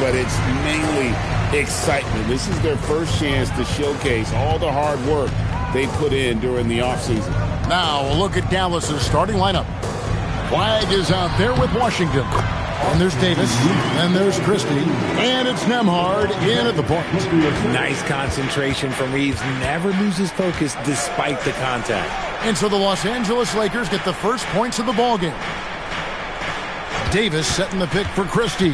but it's mainly excitement. This is their first chance to showcase all the hard work they put in during the offseason. Now a look at Dallas's starting lineup. Flag is out there with Washington. And there's Davis, and there's Christie, and it's Nembhard in at the point. Nice concentration from Reeves. Never loses focus despite the contact. And so the Los Angeles Lakers get the first points of the ballgame. Davis setting the pick for Christie.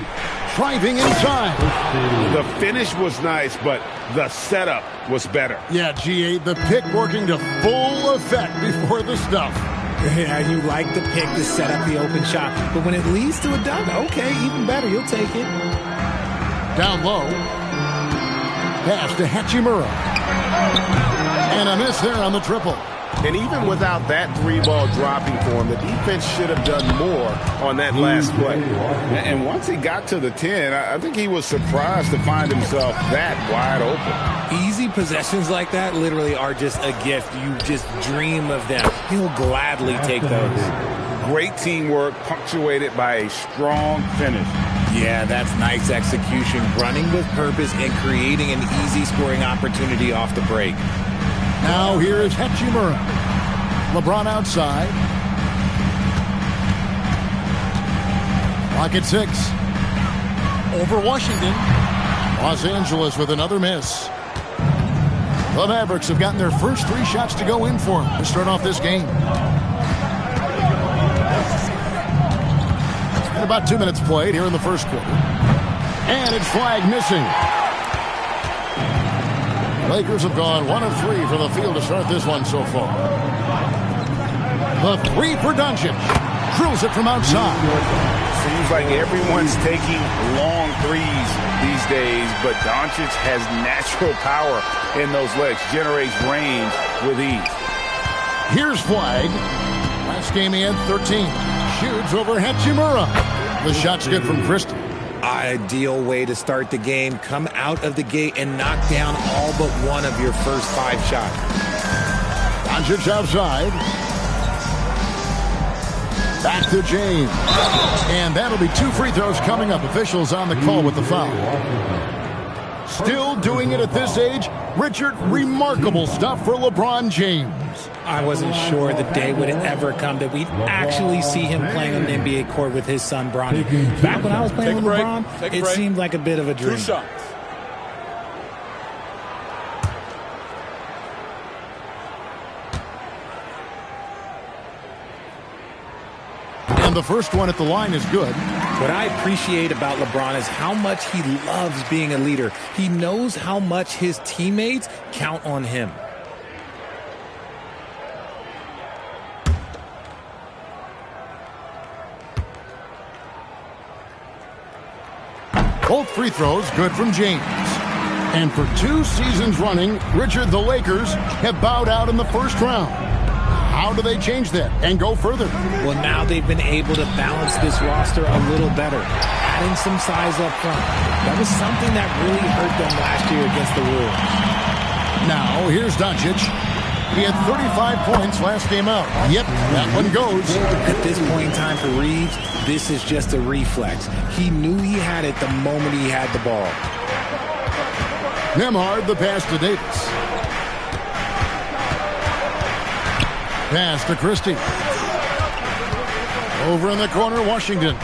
Driving inside. The finish was nice, but the setup was better. Yeah, GA, the pick working to full effect before the stuff. Yeah, you like the pick to set up the open shot, but when it leads to a dunk, okay, even better, you'll take it. Down low. Pass to Hachimura. And a miss there on the triple. And even without that three-ball dropping for him, the defense should have done more on that last play. And once he got to the 10, I think he was surprised to find himself that wide open. Easy possessions like that literally are just a gift. You just dream of them. He'll gladly take those. Great teamwork punctuated by a strong finish. Yeah, that's nice execution. Running with purpose and creating an easy scoring opportunity off the break. Now here is Hachimura. LeBron outside. Clock at 6. Over Washington. Los Angeles with another miss. The Mavericks have gotten their first 3 shots to go in for them to start off this game. And about 2 minutes played here in the first quarter. And it's flag missing. Lakers have gone 1 of 3 from the field to start this one so far. The 3 for Doncic. Drills it from outside. Seems like everyone's taking long threes these days, but Doncic has natural power in those legs. Generates range with ease. Here's flag. Last game he had 13. Shoots over Hachimura. The shot's good from Christie. Ideal way to start the game. Come out of the gate and knock down all but one of your first 5 shots. Doncic outside. Back to James. And that'll be 2 free throws coming up. Officials on the call with the foul. Still doing it at this age. Richard, remarkable stuff for LeBron James. I wasn't sure the day would ever come that we'd actually see him playing on the NBA court with his son, Bronny. Back when I was playing with LeBron, it seemed like a bit of a dream. 2 shots. And the first one at the line is good. What I appreciate about LeBron is how much he loves being a leader. He knows how much his teammates count on him. Both free throws good from James. And for 2 seasons running, Richard, the Lakers have bowed out in the first round. How do they change that and go further? Well, now they've been able to balance this roster a little better, adding some size up front. That was something that really hurt them last year against the Wolves. Now, here's Doncic. He had 35 points last game out. Yep, that one goes. At this point in time for Reeves, this is just a reflex. He knew he had it the moment he had the ball. Nembhard, the pass to Davis. Pass to Christie. Over in the corner, Washington.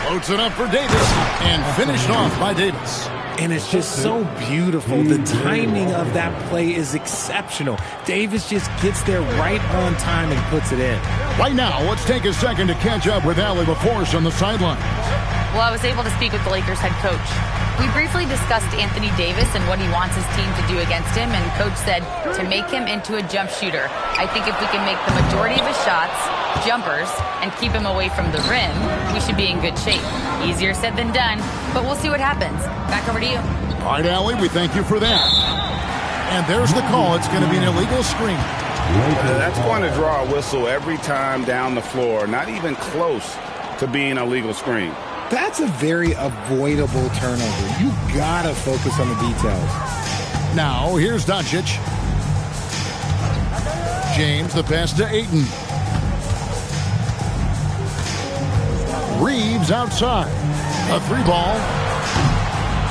Floats it up for Davis. And finished off by Davis. And it's just so beautiful. The timing of that play is exceptional. Davis just gets there right on time and puts it in. Right now, let's take a second to catch up with Allie LaForce on the sideline. Well, I was able to speak with the Lakers head coach. We briefly discussed Anthony Davis and what he wants his team to do against him, and coach said to make him into a jump shooter. I think if we can make the majority of his shots jumpers and keep him away from the rim, we should be in good shape. Easier said than done, but we'll see what happens. Back over to you. All right, Allie, we thank you for that. And there's the call. It's going to be an illegal screen. That's going to draw a whistle every time down the floor. Not even close to being a legal screen. That's a very avoidable turnover. You gotta focus on the details. Now, here's Doncic. James, the pass to Ayton. Reeves outside. A 3 ball.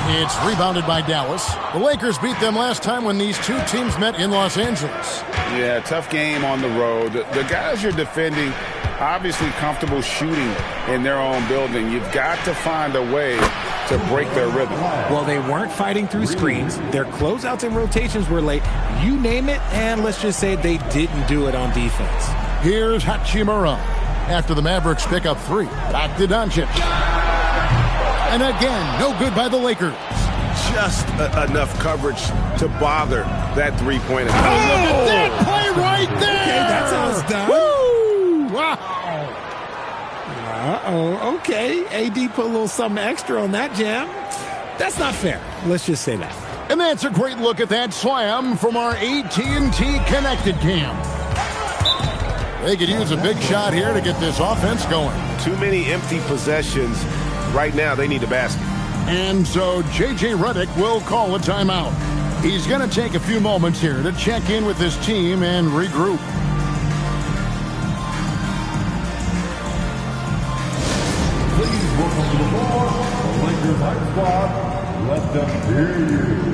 It's rebounded by Dallas. The Lakers beat them last time when these two teams met in Los Angeles. Yeah, tough game on the road. The guys you're defending, obviously comfortable shooting in their own building. You've got to find a way to break their rhythm. Well, they weren't fighting through screens. Their closeouts and rotations were late. You name it, and let's just say they didn't do it on defense. Here's Hachimura. After the Mavericks pick up 3. Back to Doncic. And again, no good by the Lakers. Just enough coverage to bother that three-pointer. Oh, look at that play right there! Okay, that's how it's done. Woo! Wow! Uh-oh, okay. AD put a little something extra on that jam. That's not fair. Let's just say that. And that's a great look at that slam from our AT&T Connected Cam. They could use a big shot here to get this offense going. Too many empty possessions. Right now, they need a basket. And so J.J. Redick will call a timeout. He's going to take a few moments here to check in with his team and regroup. Please welcome to the floor, the Lakers Hype Squad. Let them hear you.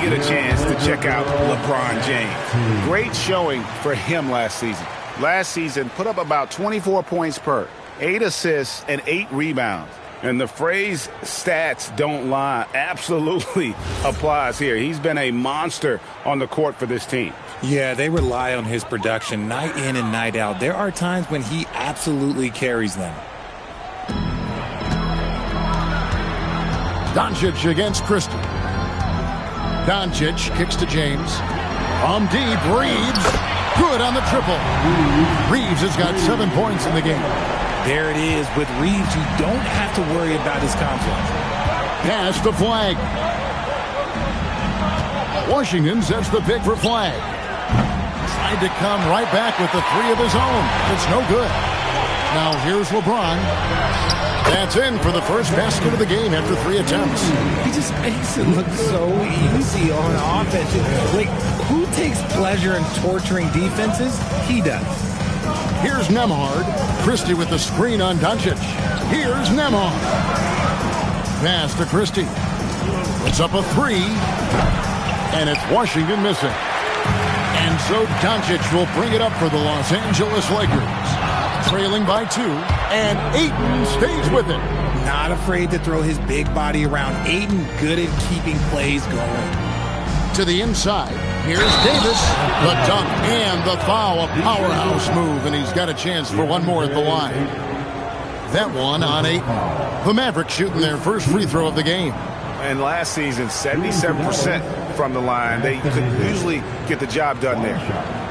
A chance to check out LeBron James. Great showing for him last season. Last season, put up about 24 points per, 8 assists, and 8 rebounds. And the phrase stats don't lie absolutely applies here. He's been a monster on the court for this team. Yeah, they rely on his production night in and night out. There are times when he absolutely carries them. Doncic against Christie. Doncic kicks to James. From deep, Reeves. Good on the triple. Reeves has got 7 points in the game. There it is. With Reeves, you don't have to worry about his confidence. Pass to Flag. Washington sets the pick for Flag. Tried to come right back with the 3 of his own. It's no good. Now here's LeBron. That's in for the first basket of the game after 3 attempts. He just makes it look so easy on offense. Like, who takes pleasure in torturing defenses? He does. Here's Nembhard. Christie with the screen on Doncic. Here's Nembhard. Pass to Christie. It's up a 3. And it's Washington missing. And so Doncic will bring it up for the Los Angeles Lakers. Trailing by 2, and Ayton stays with it. Not afraid to throw his big body around. Ayton good at keeping plays going. To the inside, here's Davis. The dunk and the foul, a powerhouse move, and he's got a chance for one more at the line. That one on Ayton. The Mavericks shooting their first free throw of the game. And last season, 77% from the line. They could usually get the job done there.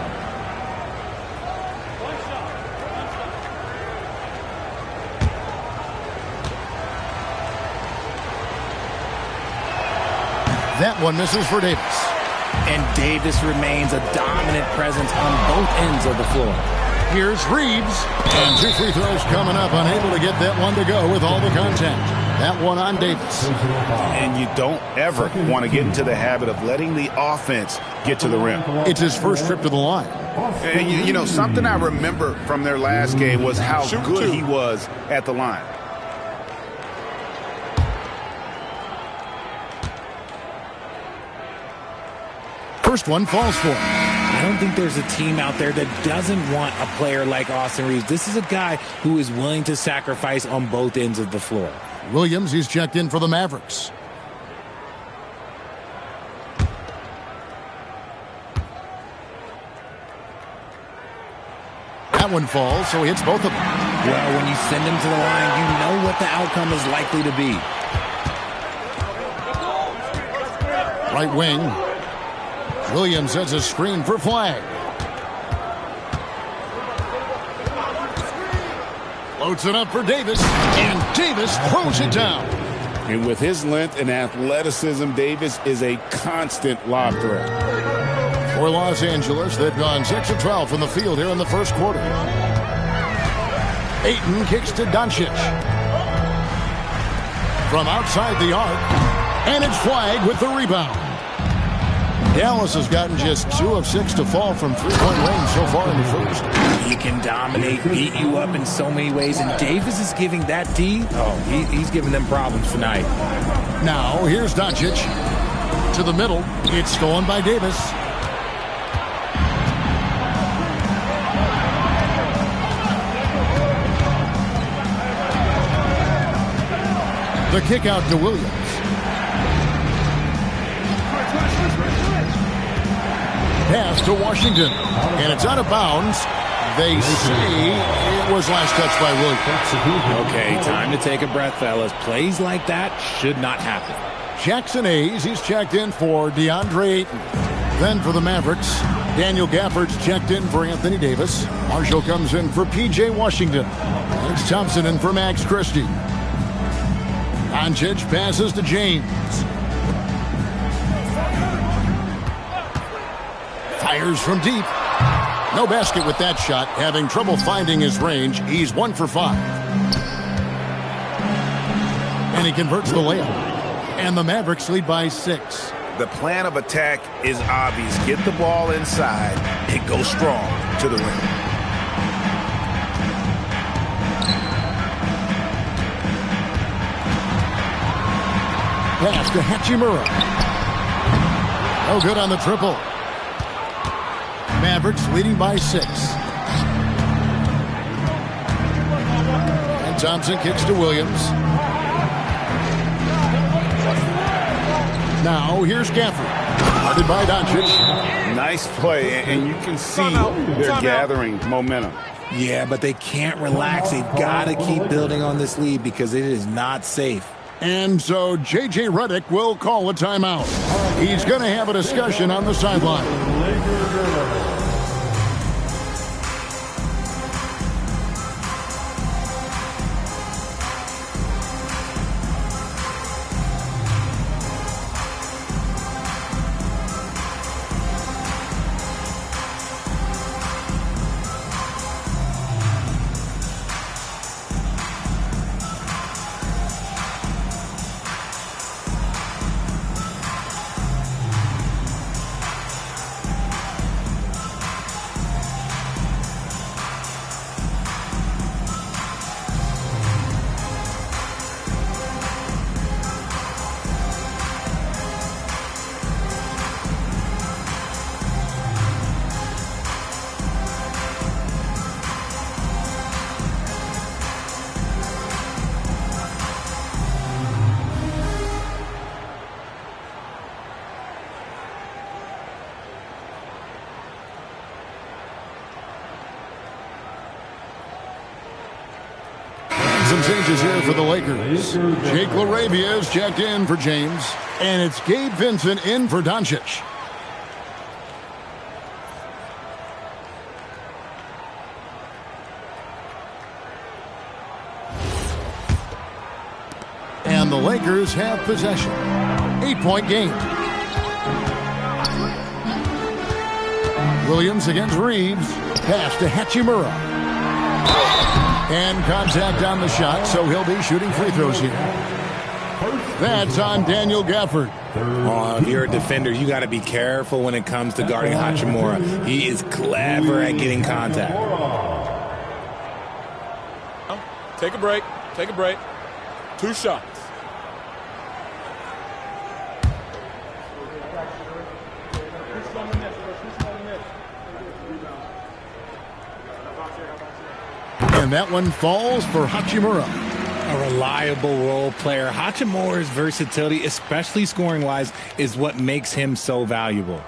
That one misses for Davis. And Davis remains a dominant presence on both ends of the floor. Here's Reeves. And 2 free throws coming up. Unable to get that one to go with all the contact. That one on Davis. And you don't ever want to get into the habit of letting the offense get to the rim. It's his first trip to the line. And you know, something I remember from their last game was how good he was at the line. First one falls for him. I don't think there's a team out there that doesn't want a player like Austin Reeves. This is a guy who is willing to sacrifice on both ends of the floor. Williams, he's checked in for the Mavericks. That one falls, so he hits both of them. Well, when you send him to the line, you know what the outcome is likely to be. Right wing. Williams has a screen for Flag. Loads it up for Davis, and Davis throws it down. And with his length and athleticism, Davis is a constant lob threat. For Los Angeles, they've gone 6 of 12 from the field here in the first quarter. Ayton kicks to Doncic. From outside the arc, and it's Flag with the rebound. Dallas has gotten just 2 of 6 to fall from three-point range so far in the first. He can dominate, beat you up in so many ways, and Davis is giving that D. He's giving them problems tonight. Now, here's Doncic. To the middle. It's stolen by Davis. The kick out to Williams. Pass to Washington, and it's out of bounds. They say it was last touched by Williams. Okay, time to take a breath, fellas. Plays like that should not happen. Jackson Hayes, he's checked in for DeAndre Ayton. Then for the Mavericks, Daniel Gafford's checked in for Anthony Davis. Marshall comes in for P.J. Washington. It's Thompson in for Max Christie. Doncic passes to James. Fires from deep. No basket with that shot. Having trouble finding his range. He's 1 for 5. And he converts the layup. And the Mavericks lead by 6. The plan of attack is obvious. Get the ball inside and go strong to the rim. Pass to Hachimura. No good on the triple. Mavericks leading by 6. And Thompson kicks to Williams. Now here's Gafford. Guarded by Doncic. Nice play, and you can see they're gathering momentum. Yeah, but they can't relax. They've got to keep building on this lead because it is not safe. And so J.J. Redick will call a timeout. He's going to have a discussion on the sideline. Some changes here for the Lakers. Jake LaRavia is checked in for James. And it's Gabe Vincent in for Doncic. And the Lakers have possession. 8-point game. Williams against Reeves. Pass to Hachimura. And contact on the shot, so he'll be shooting free throws here. That's on Daniel Gafford. If you're a defender, you got to be careful when it comes to guarding Hachimura. He is clever at getting contact. Take a break. Take a break. 2 shots. And that one falls for Hachimura. A reliable role player. Hachimura's versatility, especially scoring-wise, is what makes him so valuable.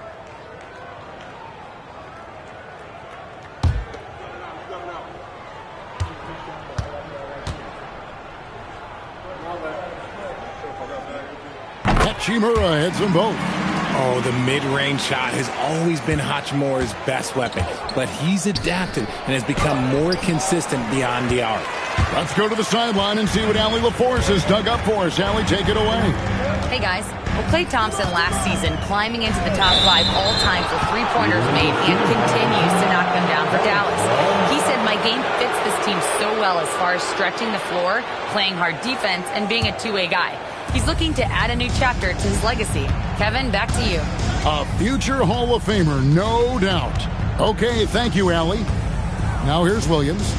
Hachimura hits them both. Oh, the mid-range shot has always been Hachimura's best weapon, but he's adapted and has become more consistent beyond the arc. Let's go to the sideline and see what Allie LaForce has dug up for us. Allie, take it away. Hey, guys. Well, Klay Thompson last season climbing into the top 5 all time for three-pointers made and continues to knock them down for Dallas. He said, my game fits this team so well as far as stretching the floor, playing hard defense, and being a two-way guy. He's looking to add a new chapter to his legacy. Kevin, back to you. A future Hall of Famer, no doubt. Okay, thank you, Allie. Now here's Williams.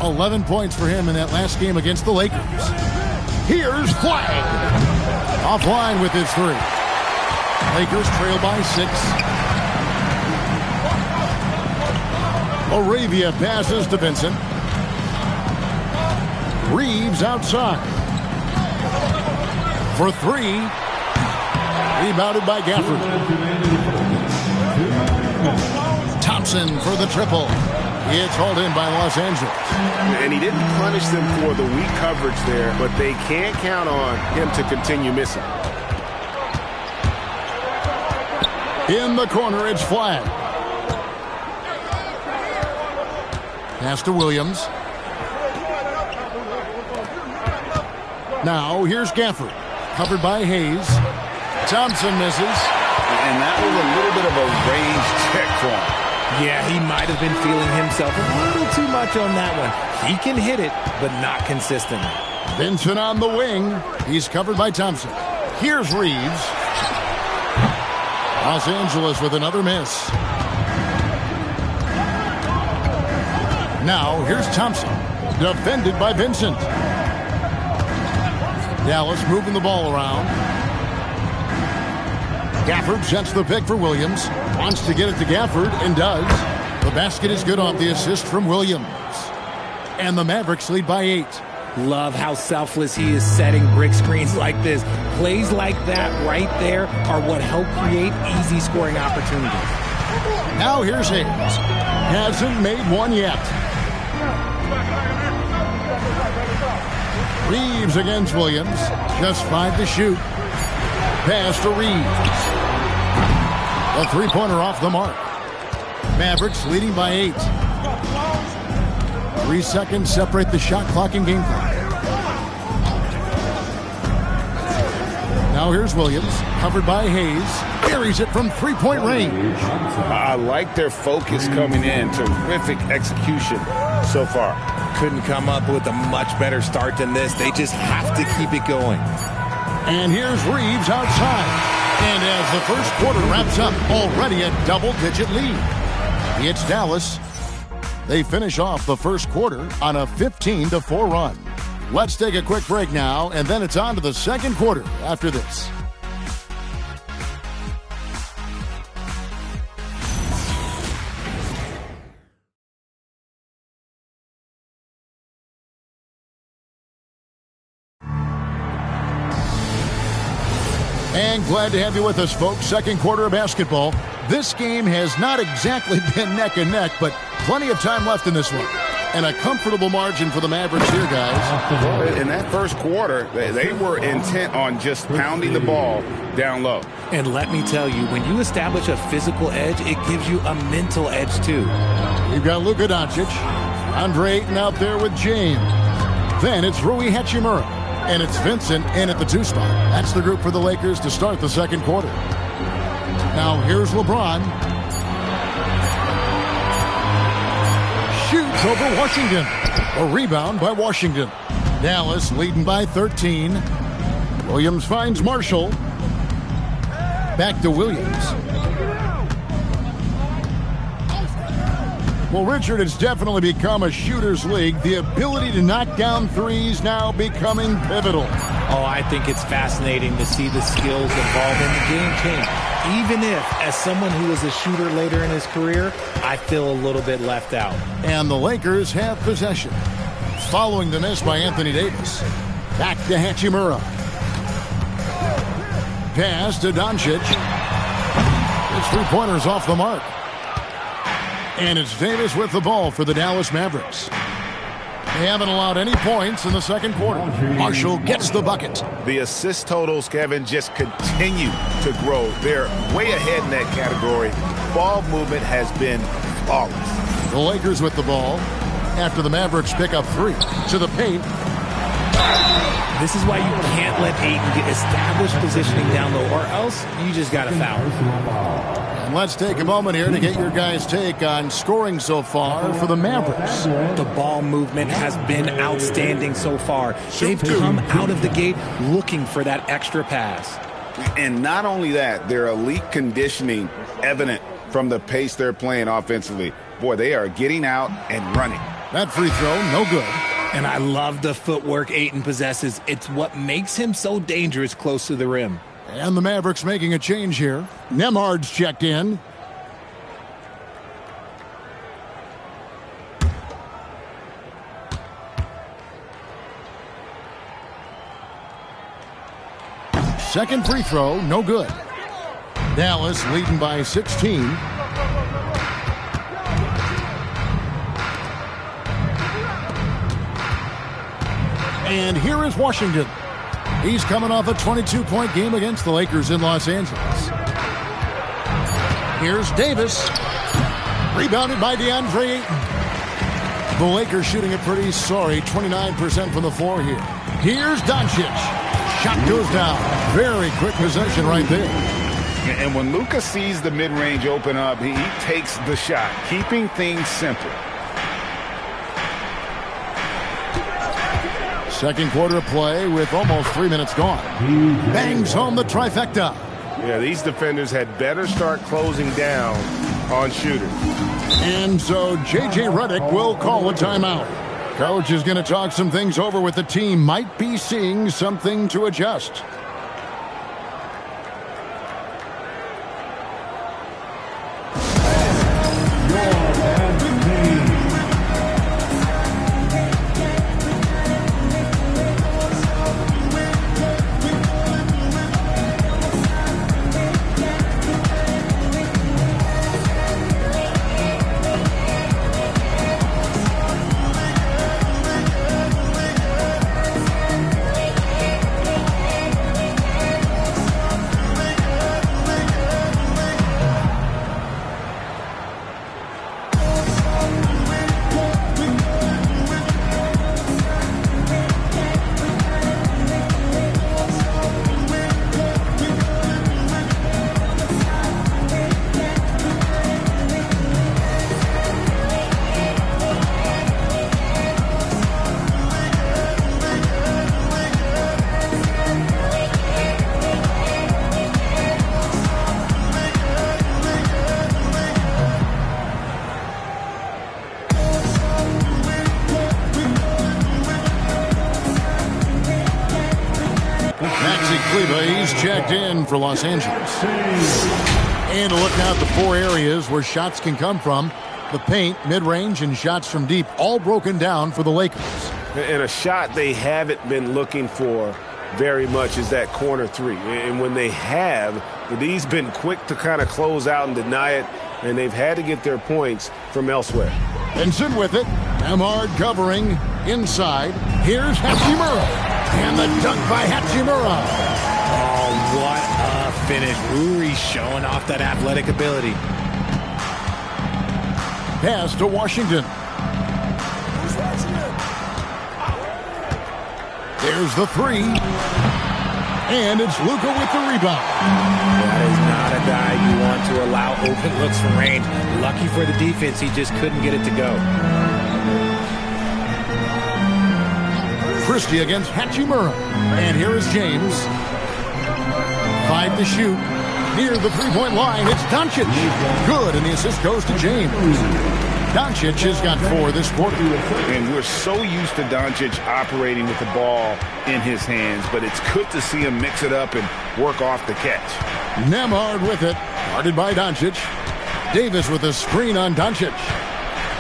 11 points for him in that last game against the Lakers. Here's Flag. Offline with his 3. Lakers trail by 6. Arabia passes to Vincent. Reeves outside. For 3. Rebounded by Gafford. Thompson for the triple. It's hauled in by Los Angeles. And he didn't punish them for the weak coverage there, but they can't count on him to continue missing. In the corner, it's Flag. Pass to Williams. Now, here's Gafford. Covered by Hayes. Thompson misses. And that was a little bit of a range check for him. Yeah, he might have been feeling himself a little too much on that one. He can hit it, but not consistently. Vincent on the wing. He's covered by Thompson. Here's Reeves. Los Angeles with another miss. Now, here's Thompson. Defended by Vincent. Dallas moving the ball around. Gafford sets the pick for Williams. Wants to get it to Gafford, and does. The basket is good off the assist from Williams. And the Mavericks lead by 8. Love how selfless he is setting brick screens like this. Plays like that right there are what help create easy scoring opportunities. Now here's Hayes. Hasn't made one yet. Reeves against Williams. Just 5 to shoot. Pass to Reeves. A three-pointer off the mark. Mavericks leading by 8. 3 seconds separate the shot clock and game clock. Now here's Williams, covered by Hayes. Carries it from three-point range. I like their focus coming in. Terrific execution so far. Couldn't come up with a much better start than this. They just have to keep it going. And here's Reeves outside. And as the first quarter wraps up, already a double-digit lead. It's Dallas. They finish off the first quarter on a 15-4 run. Let's take a quick break now, and then it's on to the second quarter after this. And glad to have you with us, folks. Second quarter of basketball. This game has not exactly been neck and neck, but plenty of time left in this one. And a comfortable margin for the Mavericks here, guys. In that first quarter, they were intent on just pounding the ball down low. And let me tell you, when you establish a physical edge, it gives you a mental edge, too. You've got Luka Doncic. Andre Ayton out there with James. Then it's Rui Hachimura. And it's Vincent in at the 2 spot. That's the group for the Lakers to start the second quarter. Now here's LeBron. Shoots over Washington. A rebound by Washington. Dallas leading by 13. Williams finds Marshall. Back to Williams. Well, Richard, it's definitely become a shooter's league. The ability to knock down threes now becoming pivotal. Oh, I think it's fascinating to see the skills involved in the game change. Even if, as someone who was a shooter later in his career, I feel a little bit left out. And the Lakers have possession. Following the miss by Anthony Davis. Back to Hachimura. Pass to Doncic. His three-pointer's off the mark. And it's Davis with the ball for the Dallas Mavericks. They haven't allowed any points in the second quarter. Marshall gets the bucket. The assist totals, Kevin, just continue to grow. They're way ahead in that category. Ball movement has been flawless. The Lakers with the ball after the Mavericks pick up 3 to the paint. This is why you can't let Ayton get established positioning down low, or else you just got to foul. And let's take a moment here to get your guys' take on scoring so far for the Mavericks. The ball movement has been outstanding so far. They've come out of the gate looking for that extra pass. And not only that, their elite conditioning evident from the pace they're playing offensively. Boy, they are getting out and running. That free throw, no good. And I love the footwork Ayton possesses. It's what makes him so dangerous close to the rim. And the Mavericks making a change here. Nemhard's checked in. Second free throw, no good. Dallas leading by 16. And here is Washington. He's coming off a 22-point game against the Lakers in Los Angeles. Here's Davis. Rebounded by DeAndre Ayton. The Lakers shooting a pretty sorry 29% from the floor here. Here's Doncic. Shot goes down. Very quick possession right there. And when Luka sees the mid-range open up, he takes the shot, keeping things simple. Second quarter of play with almost 3 minutes gone. Bangs home the trifecta. Yeah, these defenders had better start closing down on shooters. And so J.J. Redick will call a timeout. Coach is going to talk some things over with the team. Might be seeing something to adjust. He's checked in for Los Angeles. And a look now at the 4 areas where shots can come from. The paint, mid-range, and shots from deep, all broken down for the Lakers. And a shot they haven't been looking for very much is that corner 3. And when they have, D's been quick to kind of close out and deny it, and they've had to get their points from elsewhere. Benson with it. Nemhard covering inside. Here's Hachimura. And the dunk by Hachimura. Oh, what a finish. Uri showing off that athletic ability. Pass to Washington. There's the 3. And it's Luka with the rebound. That is not a guy you want to allow open looks from range. Lucky for the defense, he just couldn't get it to go. Christie against Hachimura. And here is James. 5 to shoot. Near the three-point line, it's Doncic. Good, and the assist goes to James. Doncic has got 4 this quarter. And we're so used to Doncic operating with the ball in his hands, but it's good to see him mix it up and work off the catch. Nembhard with it, guarded by Doncic. Davis with a screen on Doncic.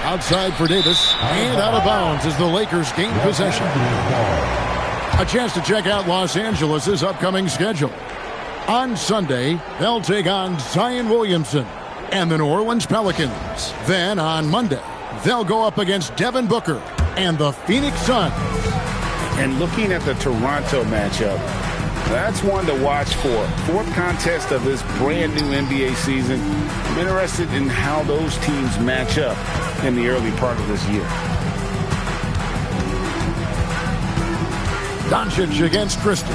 Outside for Davis, and out of bounds as the Lakers gain possession. A chance to check out Los Angeles' upcoming schedule. On Sunday, they'll take on Zion Williamson and the New Orleans Pelicans. Then on Monday, they'll go up against Devin Booker and the Phoenix Suns. And looking at the Toronto matchup, that's one to watch for. 4th contest of this brand new NBA season. I'm interested in how those teams match up in the early part of this year. Doncic against Christie.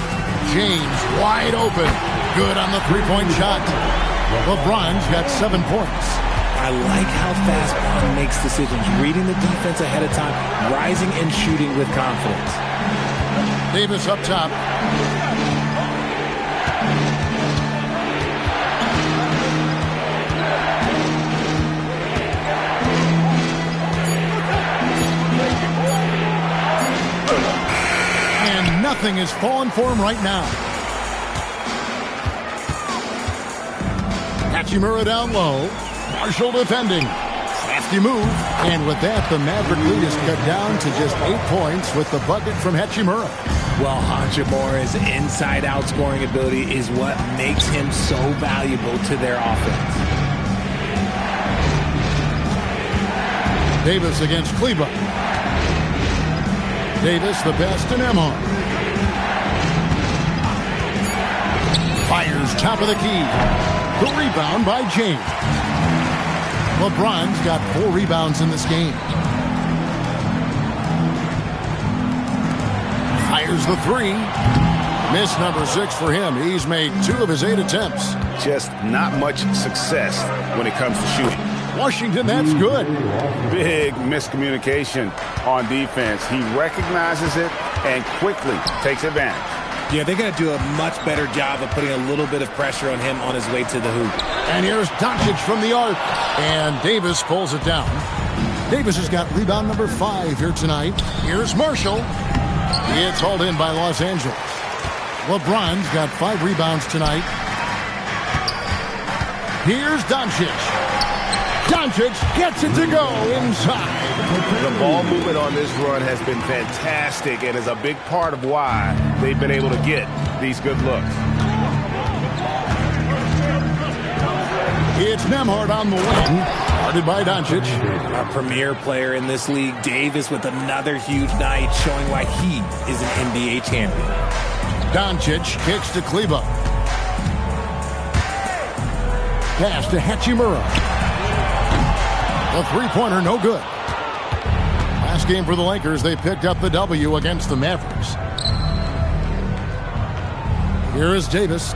James wide open. Good on the three-point shot. LeBron's got 7 points. I like how fast Bron makes decisions, reading the defense ahead of time, rising and shooting with confidence. Davis up top. And nothing is falling for him right now. Hachimura down low. Marshall defending. Nasty move. And with that, the Maverick lead is cut down to just 8 points with the bucket from Hachimura. Well, Hachimura's inside-out scoring ability is what makes him so valuable to their offense. Davis against Kleber. Davis the best in Nembhard. Fires top of the key. The rebound by James. LeBron's got 4 rebounds in this game. Fires the 3. Miss number 6 for him. He's made 2 of his 8 attempts. Just not much success when it comes to shooting. Washington, that's good. Big miscommunication on defense. He recognizes it and quickly takes advantage. Yeah, they're going to do a much better job of putting a little bit of pressure on him on his way to the hoop. And here's Doncic from the arc. And Davis pulls it down. Davis has got rebound number 5 here tonight. Here's Marshall. It's hauled in by Los Angeles. LeBron's got 5 rebounds tonight. Here's Doncic. Doncic gets it to go inside. The ball movement on this run has been fantastic and is a big part of why they've been able to get these good looks. It's Nembhard on the wing, guarded by Doncic. A premier player in this league, Davis with another huge night, showing why he is an NBA champion. Doncic kicks to Kleber. Pass to Hachimura. The three-pointer, no good. Last game for the Lakers, they picked up the W against the Mavericks. Here is Davis.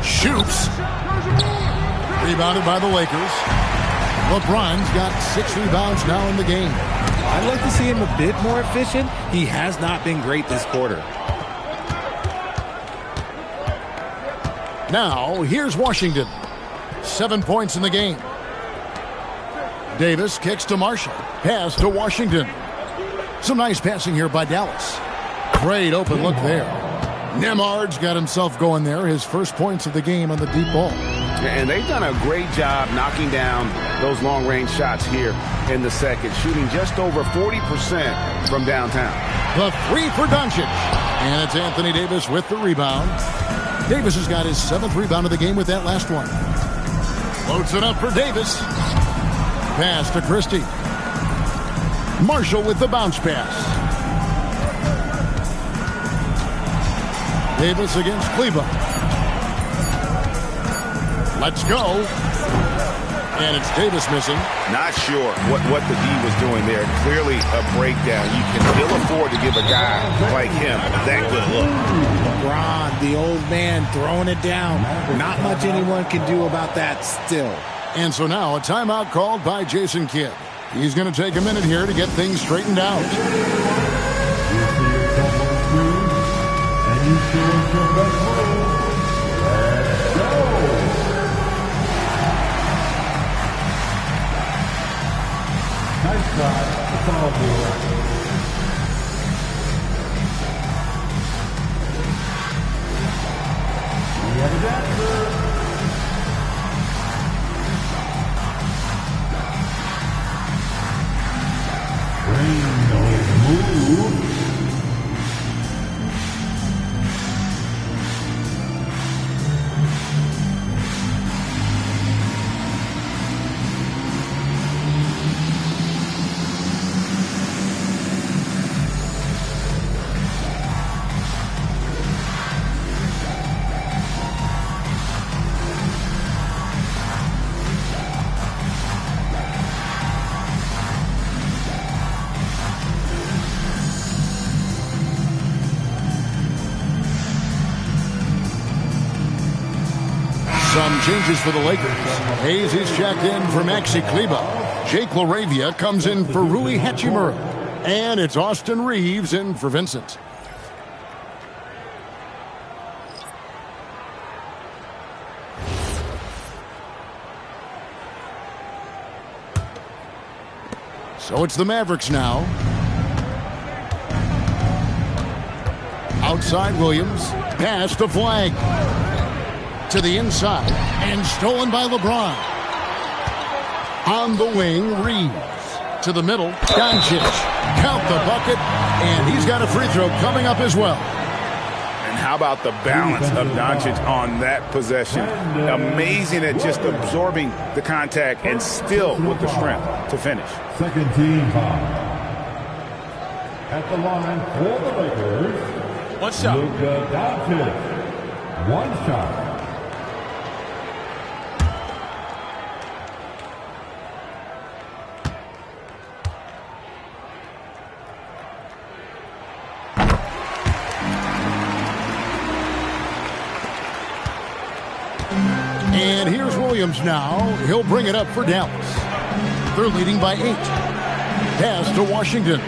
Shoots. Rebounded by the Lakers. LeBron's got 6 rebounds now in the game. I'd like to see him a bit more efficient. He has not been great this quarter. Now, here's Washington. 7 points in the game. Davis kicks to Marshall. Pass to Washington. Some nice passing here by Dallas. Great open look there. Nembhard's got himself going there. His first points of the game on the deep ball. And they've done a great job knocking down those long-range shots here in the second, shooting just over 40% from downtown. The 3 for Doncic. And it's Anthony Davis with the rebound. Davis has got his 7th rebound of the game with that last one. Loads it up for Davis. Pass to Christie. Marshall with the bounce pass. Davis against Kleber. Let's go. And it's Davis missing. Not sure what the D was doing there. Clearly a breakdown. You can ill afford to give a guy like him that good look. LeBron, the old man, throwing it down. Not much anyone can do about that still. And so now a timeout called by Jason Kidd. He's going to take a minute here to get things straightened out. Nice shot. It's all good. We have a dancer. Bring the move. Some changes for the Lakers. Hayes is checked in for Maxi Kleber. Jake LaRavia comes in for Rui Hachimura. And it's Austin Reeves in for Vincent. So it's the Mavericks now. Outside Williams. Pass to Flag. To the inside, and stolen by LeBron. On the wing, Reeves. To the middle, Doncic. Count the bucket, and he's got a free throw coming up as well. And how about the balance of Doncic on that possession? Amazing at just absorbing the contact and still with the strength to finish. Second team foul. At the line for the Lakers. One shot. Luka Doncic. One shot. And here's Williams now. He'll bring it up for Dallas. They're leading by 8. Pass to Washington.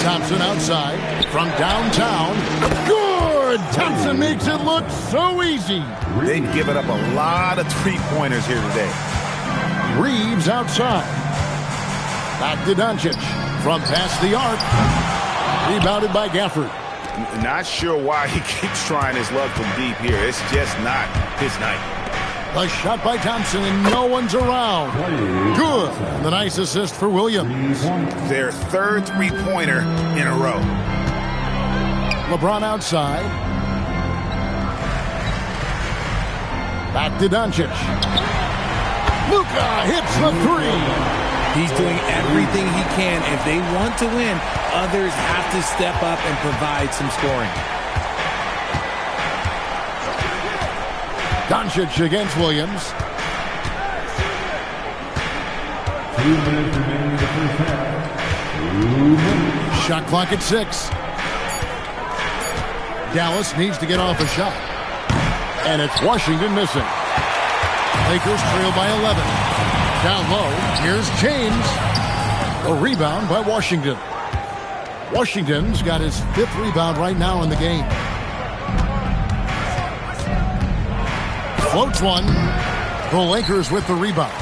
Thompson outside from downtown. Good! Thompson makes it look so easy. They've given up a lot of three-pointers here today. Reeves outside. Back to Doncic. From past the arc. Rebounded by Gafford. Not sure why he keeps trying his luck from deep here. It's just not his night. A shot by Thompson, and no one's around. Good. And the nice assist for Williams. Their third three-pointer in a row. LeBron outside. Back to Doncic. Luka hits the three. He's doing everything he can. If they want to win, others have to step up and provide some scoring. Doncic against Williams. 2 minutes remaining in the first half. Shot clock at 6. Dallas needs to get off a shot. And it's Washington missing. Lakers trail by 11. Down low, here's James. A rebound by Washington. Washington's got his 5th rebound right now in the game. Floats one. The Lakers with the rebound.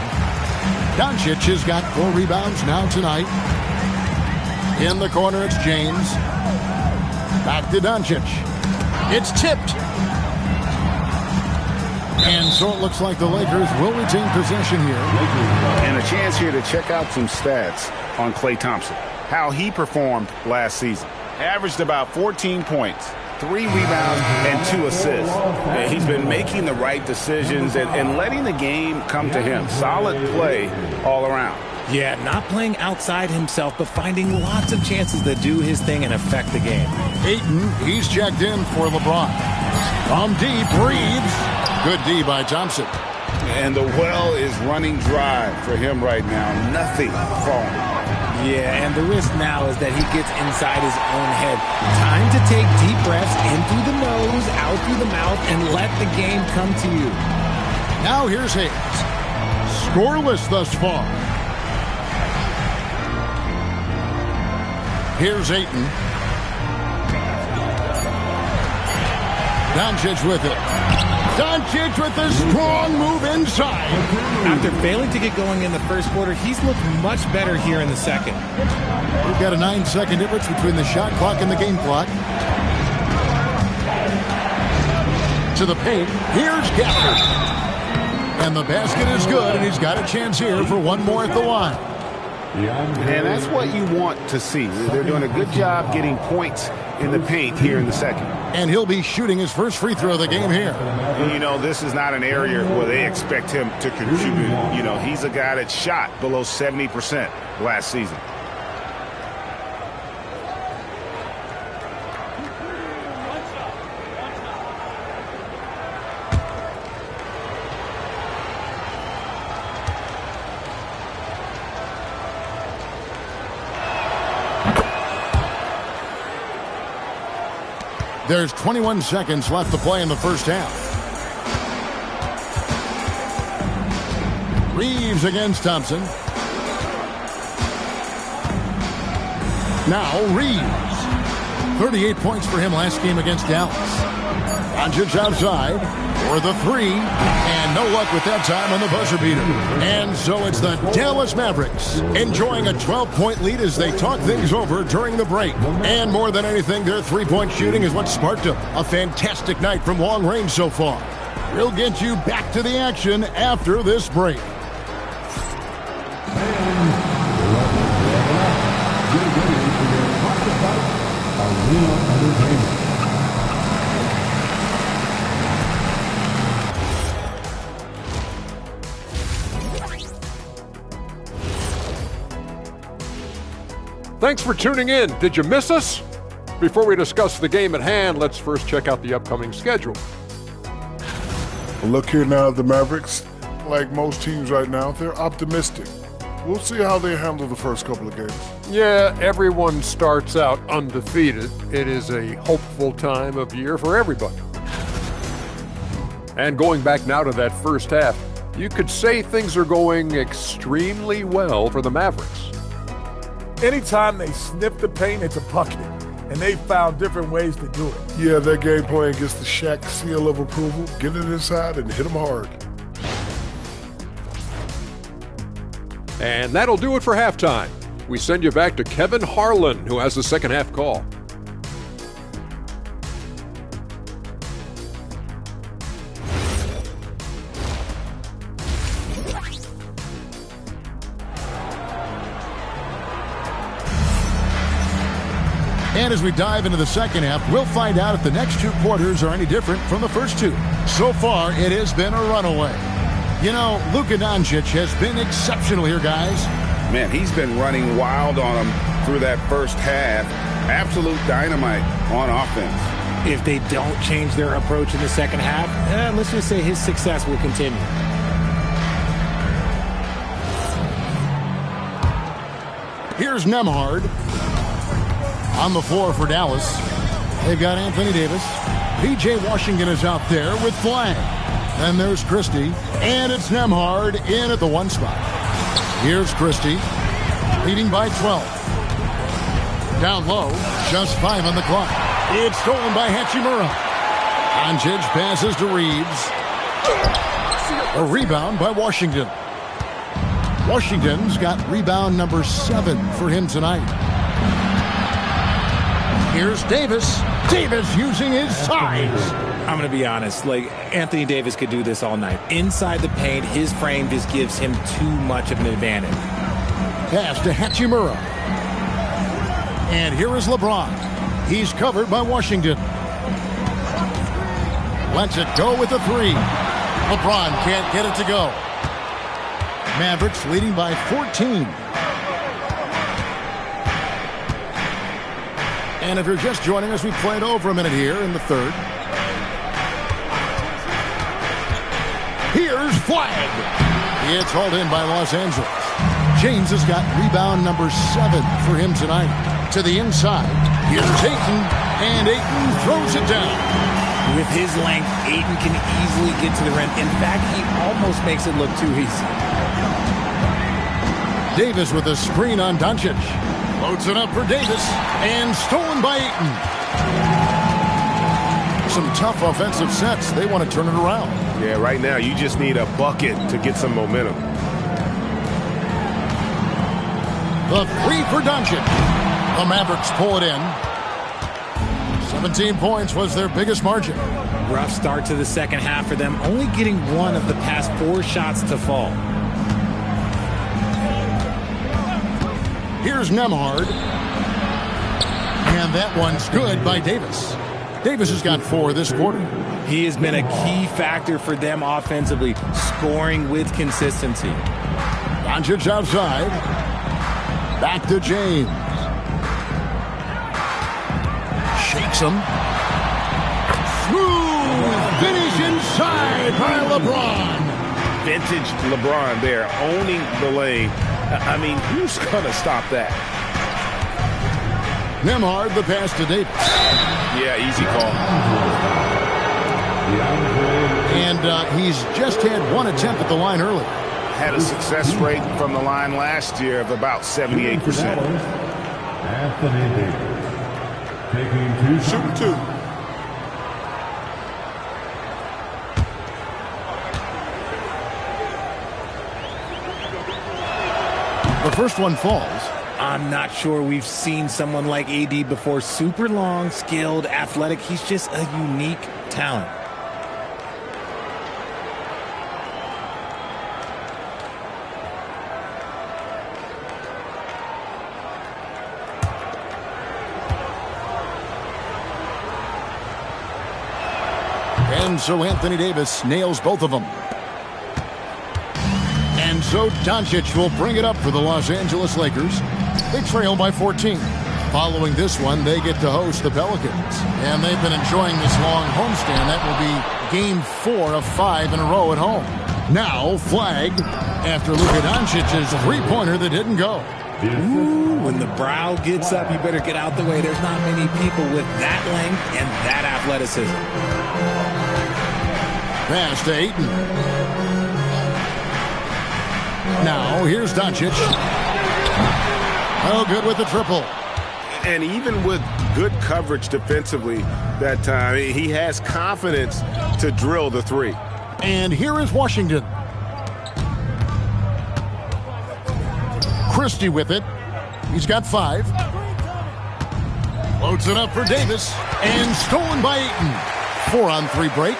Doncic has got 4 rebounds now tonight. In the corner, it's James. Back to Doncic. It's tipped. And so it looks like the Lakers will retain possession here. And a chance here to check out some stats on Klay Thompson. How he performed last season. Averaged about 14 points, 3 rebounds, and 2 assists. And he's been making the right decisions and letting the game come to him. Solid play all around. Yeah, not playing outside himself, but finding lots of chances to do his thing and affect the game. Ayton, he's checked in for LeBron. From deep, Reeves. Good D by Thompson. And the well is running dry for him right now. Nothing falling. Yeah, and the risk now is that he gets inside his own head. Time to take deep breaths in through the nose, out through the mouth, and let the game come to you. Now here's Hayes. Scoreless thus far. Here's Ayton. Doncic with it. Doncic with a strong move inside. After failing to get going in the first quarter, he's looked much better here in the second. We've got a 9-second difference between the shot clock and the game clock. To the paint. Here's Gafford. And the basket is good, and he's got a chance here for one more at the line. And that's what you want to see. They're doing a good job getting points in the paint here in the second. And he'll be shooting his first free throw of the game here. And, you know, this is not an area where they expect him to contribute. You know, he's a guy that shot below 70% last season. There's 21 seconds left to play in the first half. Reeves against Thompson. Now Reeves. 38 points for him last game against Dallas. Doncic outside for the three. And no luck with that time on the buzzer beater. And so it's the Dallas Mavericks enjoying a 12-point lead as they talk things over during the break. And more than anything, their three-point shooting is what sparked a fantastic night from long range so far. We'll get you back to the action after this break. Thanks for tuning in. Did you miss us? Before we discuss the game at hand, let's first check out the upcoming schedule. Look here now at the Mavericks. Like most teams right now, they're optimistic. We'll see how they handle the first couple of games. Yeah, everyone starts out undefeated. It is a hopeful time of year for everybody. And going back now to that first half, you could say things are going extremely well for the Mavericks. Anytime they sniff the paint, it's a bucket. And they found different ways to do it. Yeah, their game plan gets the Shaq seal of approval. Get it inside and hit them hard. And that'll do it for halftime. We send you back to Kevin Harlan, who has the second half call. And as we dive into the second half, we'll find out if the next two quarters are any different from the first two. So far, it has been a runaway. You know, Luka Doncic has been exceptional here, guys. Man, he's been running wild on them through that first half. Absolute dynamite on offense. If they don't change their approach in the second half, let's just say his success will continue. Here's Nembhard. On the floor for Dallas, they've got Anthony Davis. P.J. Washington is out there with Flag. Then there's Christie, and it's Nembhard in at the one spot. Here's Christie, leading by 12. Down low, just 5 on the clock. It's stolen by Hachimura. Doncic passes to Reeves. A rebound by Washington. Washington's got rebound number 7 for him tonight. Here's Davis. Davis using his size. I'm going to be honest. Like, Anthony Davis could do this all night. Inside the paint, his frame just gives him too much of an advantage. Pass to Hachimura. And here is LeBron. He's covered by Washington. Lets it go with a 3. LeBron can't get it to go. Mavericks leading by 14. And if you're just joining us, we played over a minute here in the third. Here's Flag. It's hauled in by Los Angeles. James has got rebound number 7 for him tonight. To the inside. Here's Ayton. And Ayton throws it down. With his length, Ayton can easily get to the rim. In fact, he almost makes it look too easy. Davis with a screen on Doncic. Loads it up for Davis, and stolen by Ayton. Some tough offensive sets. They want to turn it around. Yeah, right now you just need a bucket to get some momentum. The three for Doncic. The Mavericks pull it in. 17 points was their biggest margin. Rough start to the second half for them, only getting one of the past 4 shots to fall. Here's Nembhard. And that one's good by Davis. Davis has got 4 this quarter. He has been a key factor for them offensively, scoring with consistency. Doncic outside. Back to James. Shakes him. Smooth finish inside by LeBron. Vintage LeBron there, owning the lane. I mean, who's going to stop that? Nembhard, the pass to Davis. Yeah, easy call. And he's just had 1 attempt at the line early. Had a success rate from the line last year of about 78%. Anthony Davis taking 2 shots. Shoot 2. The first one falls. I'm not sure we've seen someone like AD before. Super long, skilled, athletic. He's just a unique talent. And so Anthony Davis nails both of them. And so Doncic will bring it up for the Los Angeles Lakers. They trail by 14. Following this one, they get to host the Pelicans. And they've been enjoying this long homestand. That will be game 4 of 5 in a row at home. Now, flag after Luka Doncic's three-pointer that didn't go. Ooh, when the brow gets up, you better get out the way. There's not many people with that length and that athleticism. Pass to Ayton. Now, here's Doncic. Oh, good with the triple. And even with good coverage defensively that time, he has confidence to drill the 3. And here is Washington. Christie with it. He's got 5. Loads it up for Davis. And stolen by Ayton. 4-on-3 break.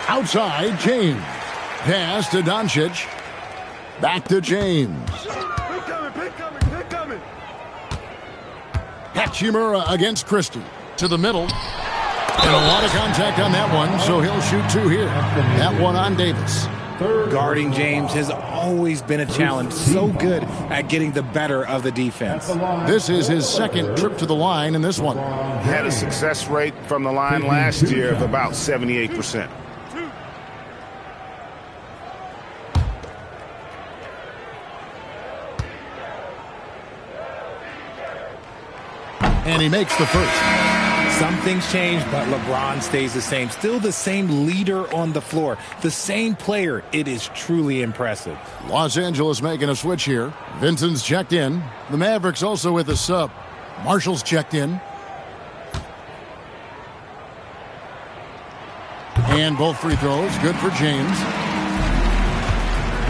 Outside, James. Pass to Doncic. Back to James. Hachimura against Christie. To the middle. And a lot of contact on that one, so he'll shoot 2 here. That one on Davis. Guarding James has always been a challenge. So good at getting the better of the defense. This is his second trip to the line in this one. Had a success rate from the line last year of about 78%. And he makes the first. Some things change, but LeBron stays the same. Still the same leader on the floor. The same player. It is truly impressive. Los Angeles making a switch here. Vincent's checked in. The Mavericks also with a sub. Marshall's checked in. And both free throws. Good for James.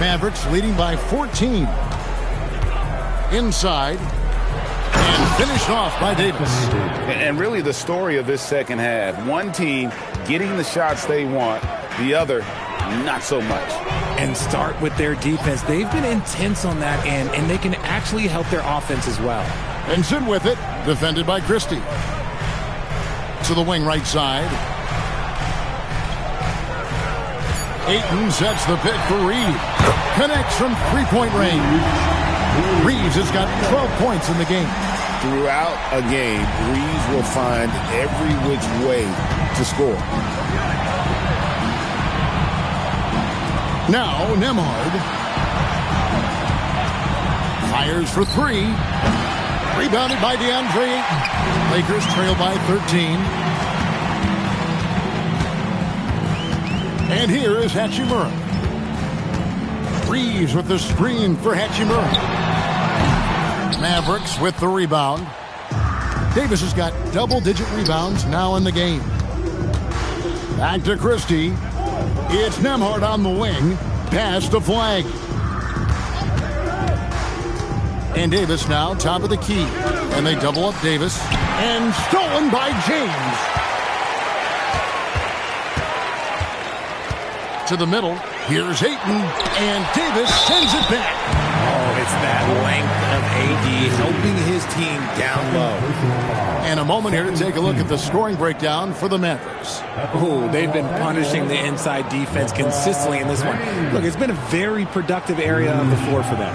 Mavericks leading by 14. Inside. And finished off by Davis. And really the story of this second half, one team getting the shots they want, the other not so much. And start with their defense. They've been intense on that end, and they can actually help their offense as well. Vincent with it, defended by Christie. To the wing right side. Ayton sets the pick for Reed. Connects from three-point range. Reeves has got 12 points in the game. Throughout a game, Reeves will find every which way to score. Now, Nembhard. Fires for 3. Rebounded by DeAndre Ayton. Lakers trail by 13. And here is Hachimura. Reeves with the screen for Hachimura. Mavericks with the rebound. Davis has got double-digit rebounds now in the game. Back to Christie. It's Nembhard on the wing. Pass to Flag. And Davis now top of the key. And they double up Davis. And stolen by James. To the middle. Here's Ayton. And Davis sends it back. Oh, it's that length of AD helping his team down low. And a moment here to take a look at the scoring breakdown for the Mavericks. Oh, they've been punishing the inside defense consistently in this one. Look, it's been a very productive area of the floor for them.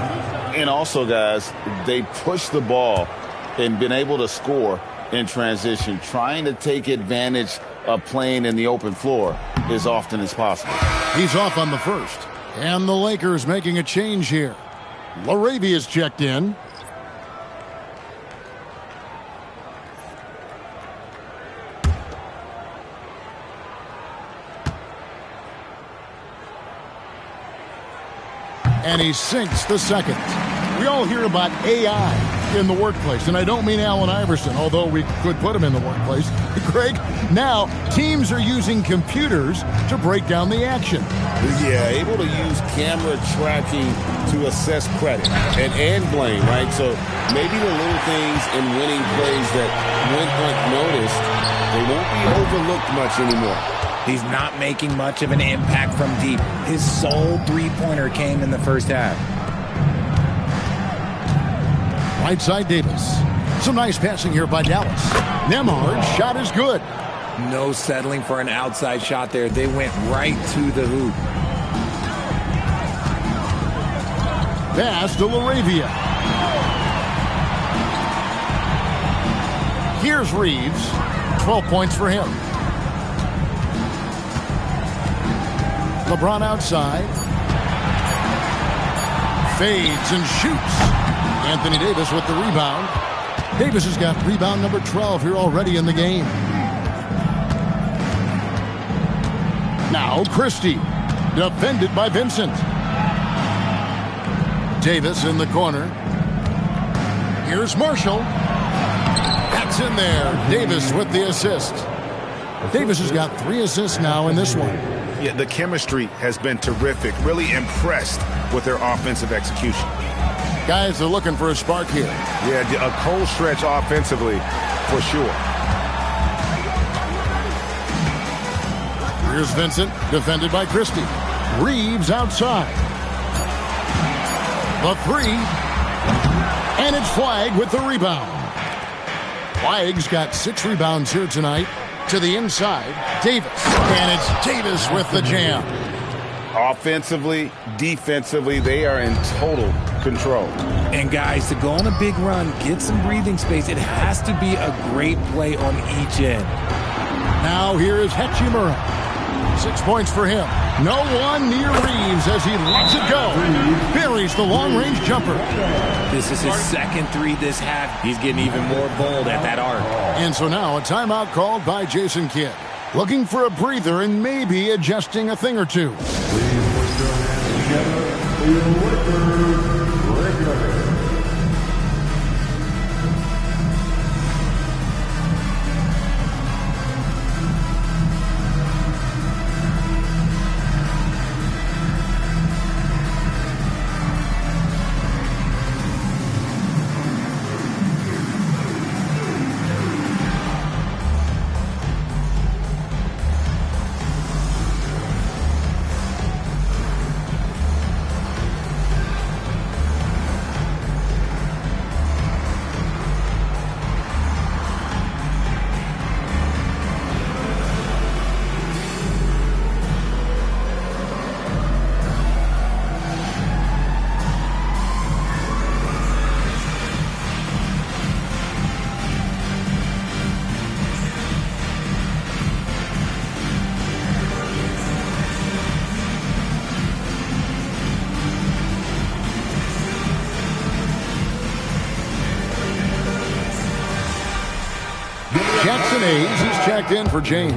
And also, guys, they pushed the ball and been able to score in transition, trying to take advantage of playing in the open floor as often as possible. He's off on the first. And the Lakers making a change here. LaRavia's checked in. And he sinks the second. We all hear about AI in the workplace, and I don't mean Allen Iverson, although we could put him in the workplace. Greg, now teams are using computers to break down the action. Yeah, able to use camera tracking to assess credit and blame, right? So maybe the little things in winning plays that went unnoticed, they won't be overlooked much anymore. He's not making much of an impact from deep. His sole three-pointer came in the first half. Right side Davis. Some nice passing here by Dallas. Nembhard's shot is good. No settling for an outside shot there. They went right to the hoop. Pass to LaRavia. Here's Reeves. 12 points for him. LeBron outside. Fades and shoots. Anthony Davis with the rebound. Davis has got rebound number 12 here already in the game. Now Christie. Defended by Vincent. Davis in the corner. Here's Marshall. That's in there. Davis with the assist. Davis has got 3 assists now in this one. Yeah, the chemistry has been terrific. Really impressed with their offensive execution. Guys are looking for a spark here. Yeah, a cold stretch offensively for sure. Here's Vincent, defended by Christie. Reeves outside. The 3. And it's Flag with the rebound. Flag's got 6 rebounds here tonight. To the inside, Davis. And it's Davis with the jam. Offensively, defensively, they are in total control. And guys, to go on a big run, get some breathing space, it has to be a great play on each end. Now here is Hachimura. 6 points for him. No one near Reeves as he lets it go. Buries the long-range jumper. This is his second 3 this half. He's getting even more bold at that arc. And so now a timeout called by Jason Kidd. Looking for a breather and maybe adjusting a thing or two. Please put your hands together for your Lakers regular. Jackson Hayes is checked in for James.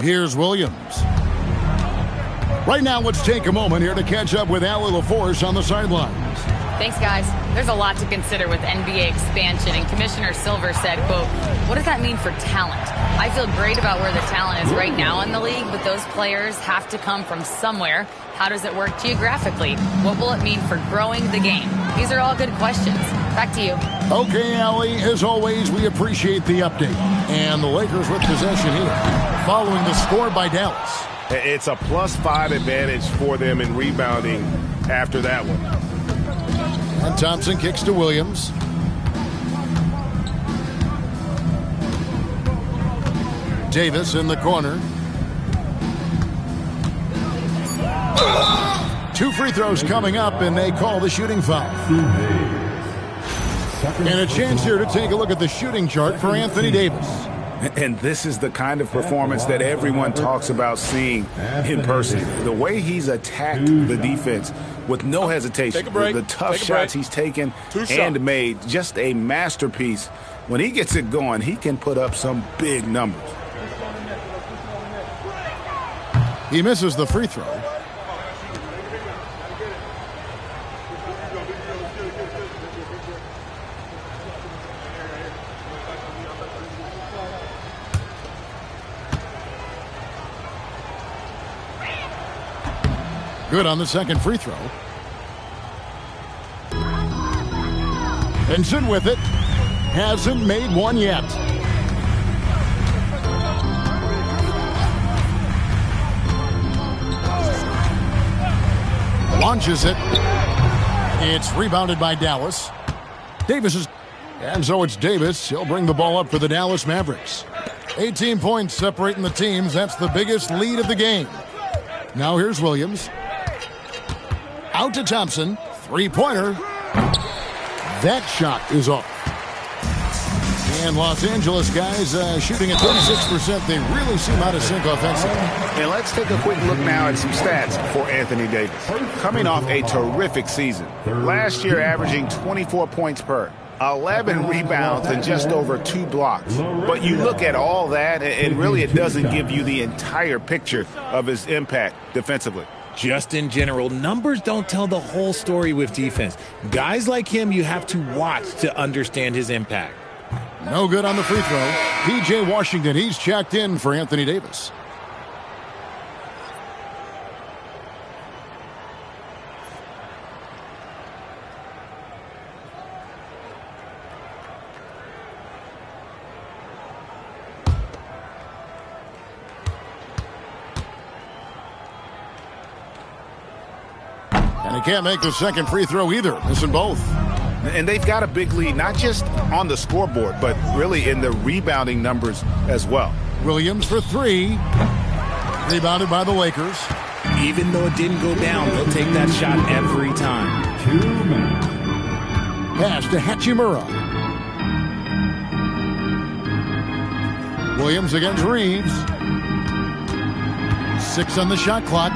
Here's Williams. Right now, let's take a moment here to catch up with Allie LaForce on the sidelines. Thanks, guys. There's a lot to consider with NBA expansion, and Commissioner Silver said, quote, what does that mean for talent? I feel great about where the talent is right now in the league, but those players have to come from somewhere. How does it work geographically? What will it mean for growing the game? These are all good questions. Back to you. Okay, Allie, as always, we appreciate the update. And the Lakers with possession here, following the score by Dallas. It's a +5 advantage for them in rebounding after that one. And Thompson kicks to Williams. Davis in the corner. 2 free throws coming up, and they call the shooting foul. And a chance here to take a look at the shooting chart for Anthony Davis. And this is the kind of performance that everyone talks about seeing in person. The way he's attacked the defense with no hesitation. Take a break. The tough shots he's taken and made. Just a masterpiece. When he gets it going, he can put up some big numbers. He misses the free throw. Good on the second free throw. Benson with it. Hasn't made one yet. Launches it. It's rebounded by Dallas. Davis is... And so it's Davis. He'll bring the ball up for the Dallas Mavericks. 18 points separating the teams. That's the biggest lead of the game. Now here's Williams. Out to Thompson. Three-pointer. That shot is off. And Los Angeles guys shooting at 36%. They really seem out of sync offensively. And let's take a quick look now at some stats for Anthony Davis. Coming off a terrific season. Last year averaging 24 points per, 11 rebounds, and just over 2 blocks. But you look at all that, and really it doesn't give you the entire picture of his impact defensively. Just in general, numbers don't tell the whole story with defense. Guys like him, you have to watch to understand his impact. No good on the free throw. P.J. Washington, he's checked in for Anthony Davis. And he can't make the second free throw either, missing both. And they've got a big lead, not just on the scoreboard, but really in the rebounding numbers as well. Williams for three. Rebounded by the Lakers. Even though it didn't go down, they'll take that shot every time. Pass to Hachimura. Williams against Reeves. 6 on the shot clock.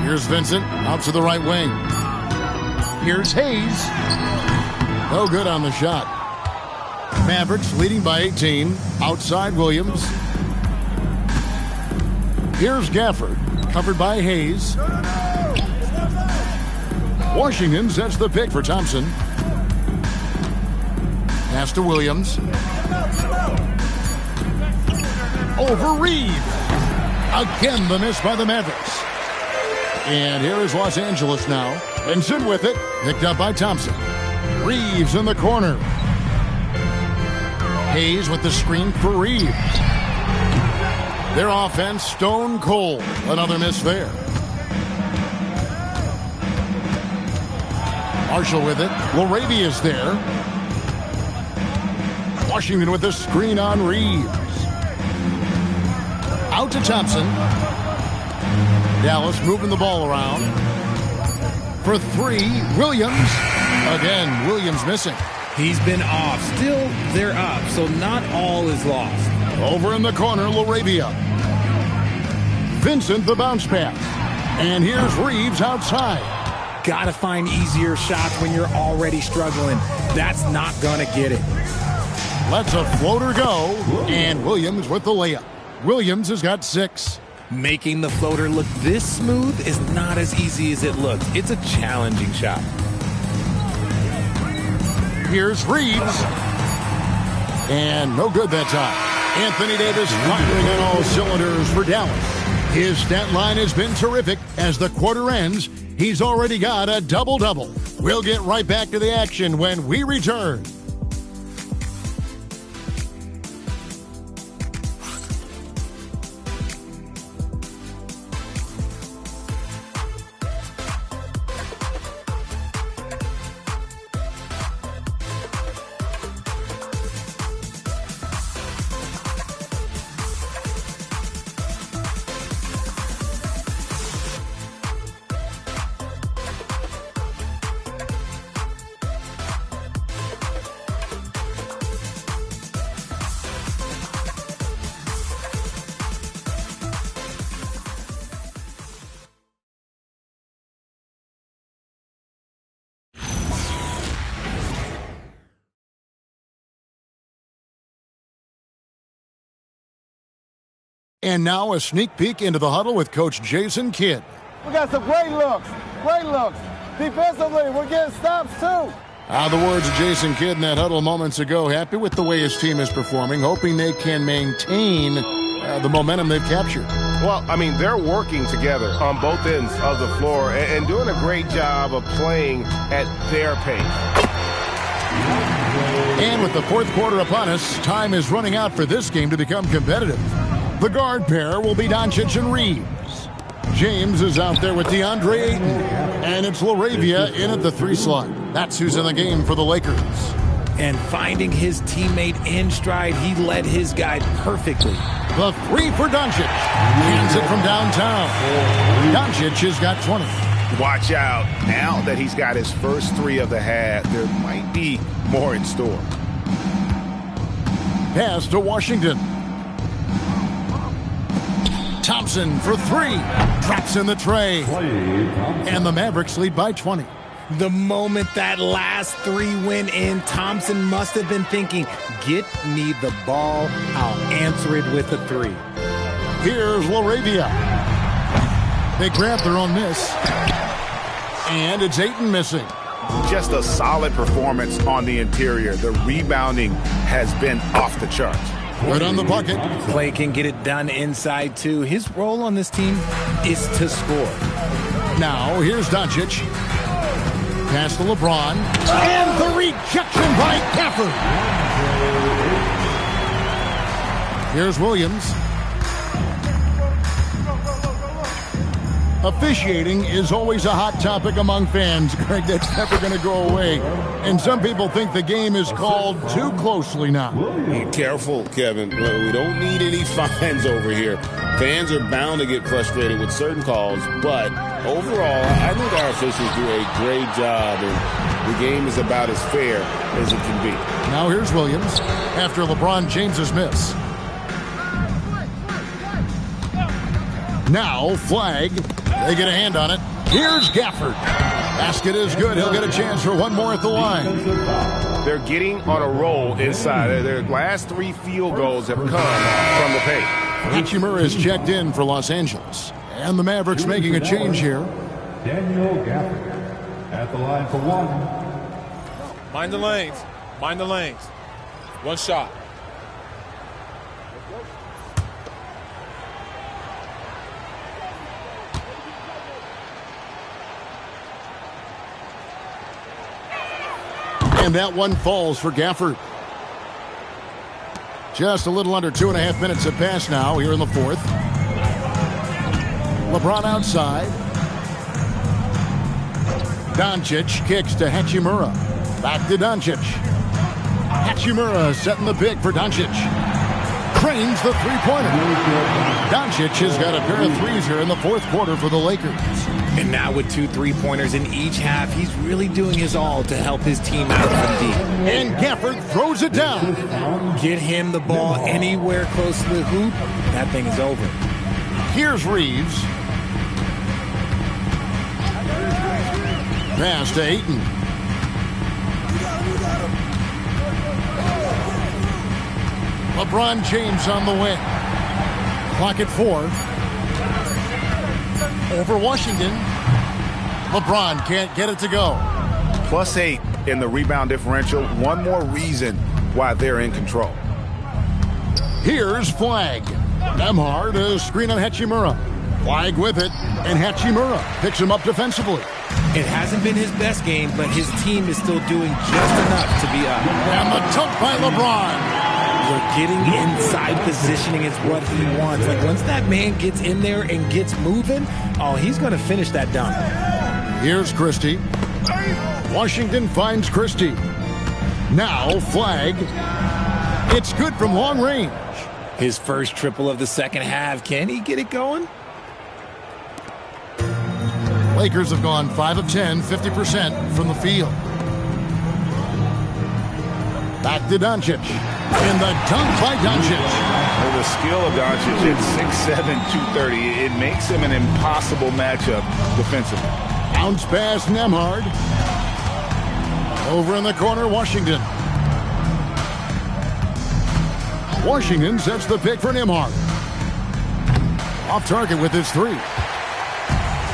Here's Vincent out to the right wing. Here's Hayes. No good on the shot. Mavericks leading by 18. Outside Williams. Here's Gafford. Covered by Hayes. Washington sets the pick for Thompson. Pass to Williams. Over Reeves. Again, the miss by the Mavericks. And here is Los Angeles now. Benson with it. Picked up by Thompson. Reeves in the corner. Hayes with the screen for Reeves. Their offense stone cold. Another miss there. Marshall with it. Larabia's there. Washington with the screen on Reeves. Out to Thompson. Dallas moving the ball around. For three, Williams. Again, Williams missing. He's been off. Still, they're up, so not all is lost. Over in the corner, Larabia. Vincent, the bounce pass. And here's Reeves outside. Gotta find easier shots when you're already struggling. That's not gonna get it. Lets a floater go. And Williams with the layup. Williams has got 6. Making the floater look this smooth is not as easy as it looks. It's a challenging shot. Here's Reeves. And no good that time. Anthony Davis firing on all cylinders for Dallas. His stat line has been terrific. As the quarter ends, he's already got a double-double. We'll get right back to the action when we return. And now a sneak peek into the huddle with Coach Jason Kidd. We got some great looks. Great looks. Defensively, we're getting stops too. The words of Jason Kidd in that huddle moments ago. Happy with the way his team is performing, hoping they can maintain the momentum they've captured. Well, I mean, they're working together on both ends of the floor and doing a great job of playing at their pace. And with the fourth quarter upon us, time is running out for this game to become competitive. The guard pair will be Doncic and Reeves. James is out there with DeAndre Ayton. And it's LaRavia in at the 3 slot. That's who's in the game for the Lakers. And finding his teammate in stride, he led his guy perfectly. The 3 for Doncic. Hands it from downtown. Doncic has got 20. Watch out. Now that he's got his first 3 of the half, there might be more in store. Pass to Washington. Thompson for 3. Drops in the tray. And the Mavericks lead by 20. The moment that last 3 went in, Thompson must have been thinking, get me the ball, I'll answer it with a 3. Here's LaRavia. They grab their own miss. And it's Ayton missing. Just a solid performance on the interior. The rebounding has been off the charts. Right on the bucket. Clay can get it done inside, too. His role on this team is to score. Now, here's Doncic. Pass to LeBron. And the rejection by Gafford. Here's Williams. Officiating is always a hot topic among fans, Greg. That's never going to go away. And some people think the game is called too closely now. Be careful, Kevin. We don't need any fines over here. Fans are bound to get frustrated with certain calls, but overall, I think our officials do a great job, and the game is about as fair as it can be. Now here's Williams after LeBron James's miss. Now, flag. They get a hand on it. Here's Gafford. Basket is good. He'll get a chance for one more at the line. They're getting on a roll inside. Their last 3 field goals have come from the paint. Hachimura is checked in for Los Angeles. And the Mavericks making a change here. Daniel Gafford at the line for 1. Mind the lanes. Mind the lanes. 1 shot. And that one falls for Gafford. Just a little under 2.5 minutes have passed now here in the fourth. LeBron outside. Doncic kicks to Hachimura. Back to Doncic. Hachimura setting the pick for Doncic. Cranes the three-pointer. Doncic has got a pair of threes here in the fourth quarter for the Lakers. And now with 2 3-pointers in each half, he's really doing his all to help his team out from deep. And Gafford throws it down. Get him the ball anywhere close to the hoop, that thing is over. Here's Reeves. Pass to Ayton. LeBron James on the wing. Clock at 4. Over Washington. LeBron can't get it to go. +8 in the rebound differential. One more reason why they're in control. Here's Flag. Nembhard, a screen on Hachimura. Flag with it, and Hachimura picks him up defensively. It hasn't been his best game, but his team is still doing just enough to be up. And the dunk by LeBron. We're getting inside positioning is what he wants. Like, once that man gets in there and gets moving, oh, he's going to finish that dunk. Here's Christie. Washington finds Christie. Now Flag. It's good from long range. His first triple of the second half. Can he get it going? Lakers have gone 5 of 10, 50% from the field. Back to Doncic. And the dunk by Doncic. Well, the skill of Doncic at 6'7", 230, it makes him an impossible matchup defensively. Bounce pass Nembhard. Over in the corner, Washington. Washington sets the pick for Nembhard. Off target with his 3.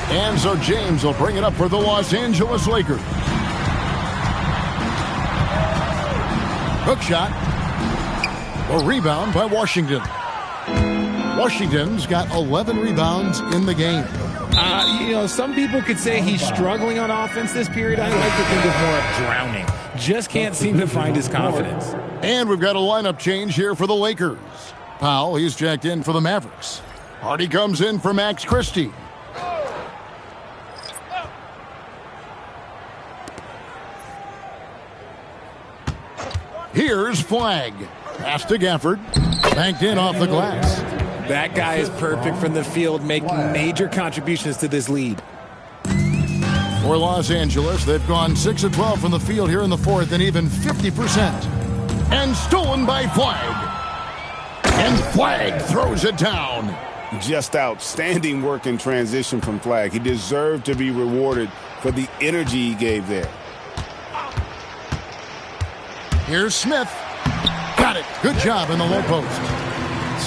And so James will bring it up for the Los Angeles Lakers. Hook shot. A rebound by Washington. Washington's got 11 rebounds in the game. Some people could say he's struggling on offense this period. I like to think of more of drowning. Just can't seem to find his confidence. And we've got a lineup change here for the Lakers. Powell, he's jacked in for the Mavericks. Hardy comes in for Max Christie. Here's Flag. Pass to Gafford. Banked in off the glass. That guy is perfect from the field, making major contributions to this lead. For Los Angeles, they've gone 6 of 12 from the field here in the fourth, and even 50%. And stolen by Flag. And Flag throws it down. Just outstanding work in transition from Flag. He deserved to be rewarded for the energy he gave there. Here's Smith. Got it. Good job in the low post.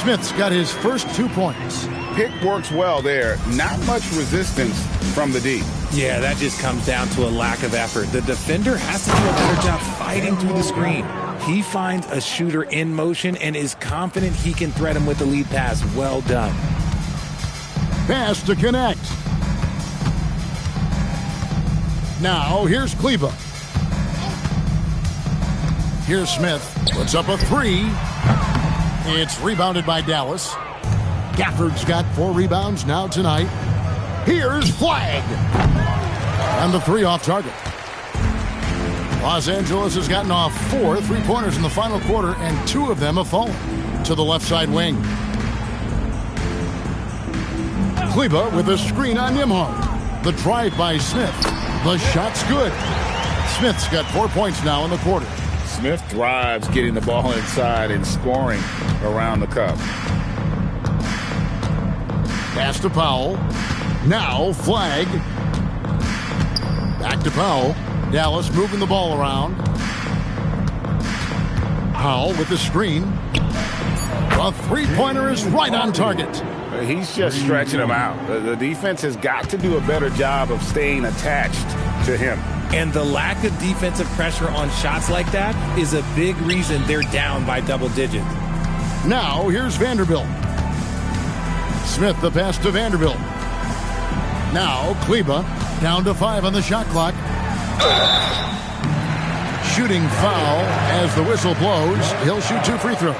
Smith's got his first 2 points. Pick works well there. Not much resistance from the D. Yeah, that just comes down to a lack of effort. The defender has to do a better job fighting through the screen. He finds a shooter in motion and is confident he can thread him with the lead pass. Well done. Pass to connect. Now here's Kleba. Here's Smith. Puts up a 3. It's rebounded by Dallas. Gafford's got 4 rebounds now tonight. Here's Flag. And the 3 off target. Los Angeles has gotten off 4 3-pointers in the final quarter, and 2 of them have fallen to the left side wing. Kleba with a screen on Nembhard. The drive by Smith. The shot's good. Smith's got 4 points now in the quarter. Smith thrives getting the ball inside and scoring around the cup. Pass to Powell. Now Flag. Back to Powell. Dallas moving the ball around. Powell with the screen. The 3-pointer is right on target. He's just stretching him out. The defense has got to do a better job of staying attached to him. And the lack of defensive pressure on shots like that is a big reason they're down by double digits. Now here's Vanderbilt. Smith the pass to Vanderbilt. Now Kleba down to 5 on the shot clock. Shooting foul as the whistle blows. He'll shoot 2 free throws.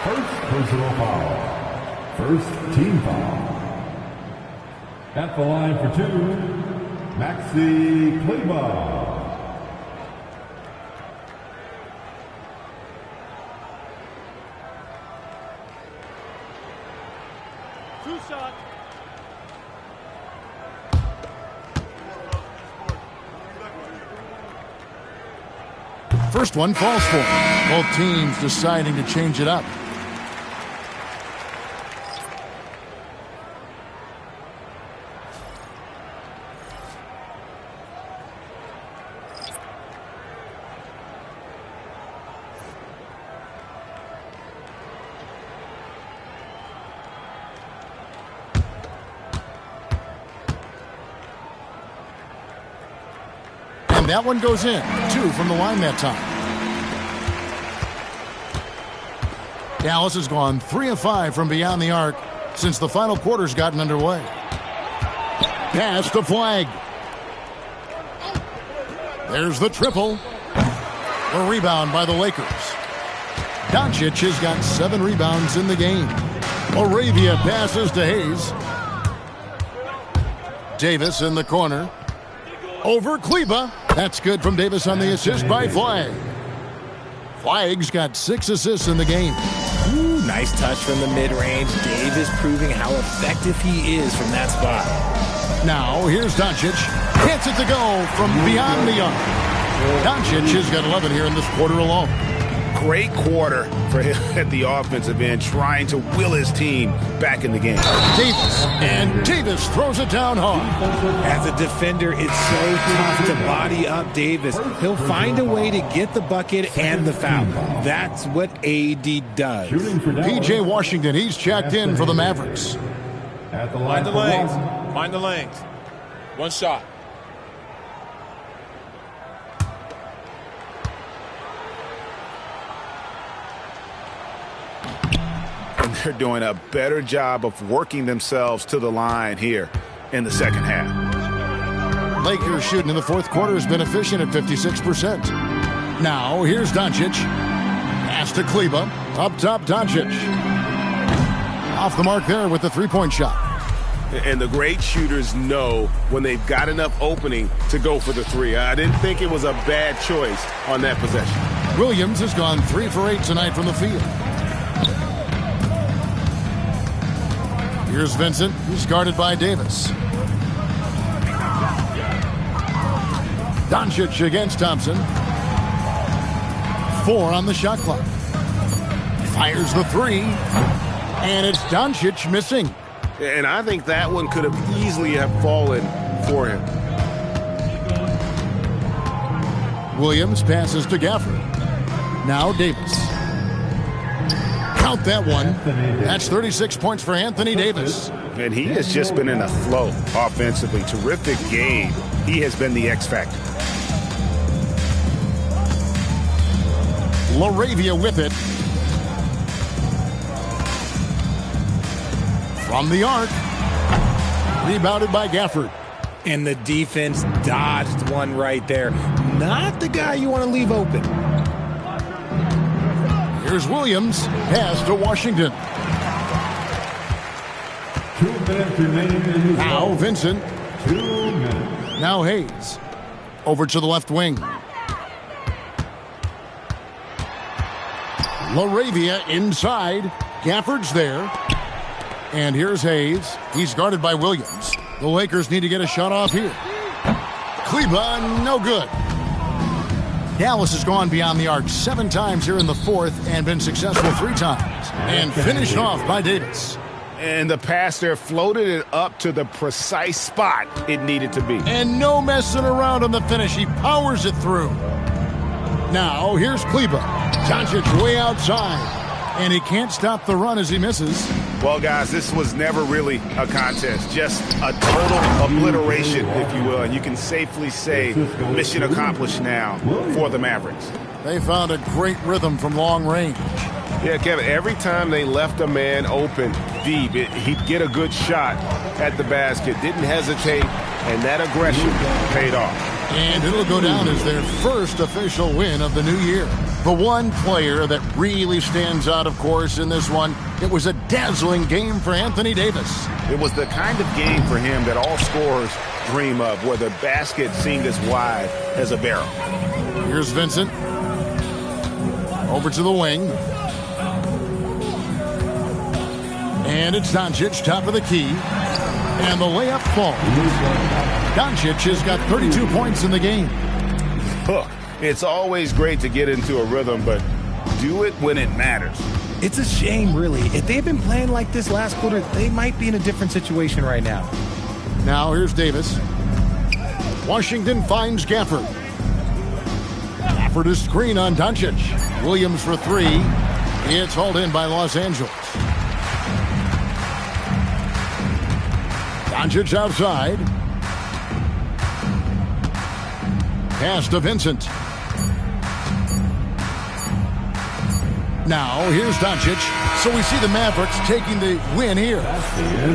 First personal foul. First team foul. At the line for 2, Maxi Kleba. First one falls for him. Both teams deciding to change it up. that one goes in. 2 from the line that time. Dallas has gone 3 of 5 from beyond the arc since the final quarter's gotten underway. Pass to Flag. There's the triple. A rebound by the Lakers. Doncic has got 7 rebounds in the game. Moravia passes to Hayes. Davis in the corner. Over Kleba. That's good from Davis on the assist by Flag. Flag's got 6 assists in the game. Ooh, nice touch from the mid-range. Davis proving how effective he is from that spot. Now, here's Doncic. Gets it to go from beyond the arc. Doncic has got 11 here in this quarter alone. Great quarter for him at the offensive end, trying to will his team back in the game. Davis, and Davis throws it down hard. As a defender, it's so tough to body up Davis. He'll find a way to get the bucket and the foul. That's what AD does. P.J. Washington, he's checked in for the Mavericks. Mind the lanes. Mind the lanes. One shot. And they're doing a better job of working themselves to the line here in the second half. Lakers shooting in the fourth quarter has been efficient at 56%. Now, here's Doncic. Pass to Kleba. Up top, Doncic. Off the mark there with the three-point shot. And the great shooters know when they've got enough opening to go for the three. I didn't think it was a bad choice on that possession. Williams has gone 3 for 8 tonight from the field. Here's Vincent. He's guarded by Davis. Doncic against Thompson. 4 on the shot clock. Fires the 3. And it's Doncic missing. And I think that one could have easily have fallen for him. Williams passes to Gafford. Now Davis. Count that one. That's 36 points for Anthony Davis. And he has just been in a flow offensively. Terrific game. He has been the X factor. LaRavia with it. From the arc. Rebounded by Gafford. And the defense dodged one right there. Not the guy you want to leave open. Here's Williams. Pass to Washington. 2 minutes remaining. Now Vincent. 2 minutes. Now Hayes. Over to the left wing. LaRavia inside. Gafford's there. And here's Hayes. He's guarded by Williams. The Lakers need to get a shot off here. Kleba, no good. Dallas has gone beyond the arc 7 times here in the fourth and been successful 3 times. And finished off by Davis. And the pass there floated it up to the precise spot it needed to be. And no messing around on the finish. He powers it through. Now, here's Kleba. Doncic way outside. And he can't stop the run as he misses. Well, guys, this was never really a contest. Just a total obliteration, if you will. And you can safely say mission accomplished now for the Mavericks. They found a great rhythm from long range. Yeah, Kevin, every time they left a man open deep, he'd get a good shot at the basket. Didn't hesitate, and that aggression paid off. And it'll go down as their first official win of the new year. The one player that really stands out, of course, in this one, it was a dazzling game for Anthony Davis. It was the kind of game for him that all scorers dream of, where the basket seemed as wide as a barrel. Here's Vincent. Over to the wing. And it's Doncic, top of the key. And the layup falls. Doncic has got 32 points in the game. Look, it's always great to get into a rhythm, but do it when it matters. It's a shame, really. If they've been playing like this last quarter, they might be in a different situation right now. Now here's Davis. Washington finds Gafford. Gafford is screen on Doncic. Williams for 3. It's hauled in by Los Angeles. Doncic outside. Pass to Vincent. Now, here's Doncic. So we see the Mavericks taking the win here.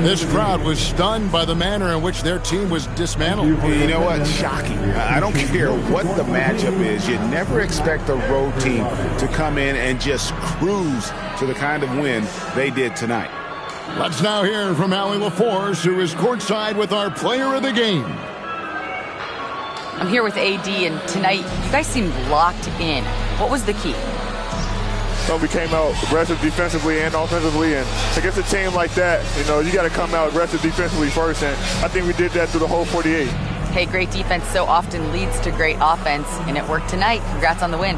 This crowd was stunned by the manner in which their team was dismantled. You know what? Shocking. I don't care what the matchup is. You never expect a road team to come in and just cruise to the kind of win they did tonight. Let's now hear from Allie LaForce, who is courtside with our player of the game. I'm here with AD, and tonight you guys seemed locked in. What was the key? So we came out aggressive defensively and offensively, and against a team like that, you got to come out aggressive defensively first, and I think we did that through the whole 48. Hey, great defense so often leads to great offense, and it worked tonight. Congrats on the win.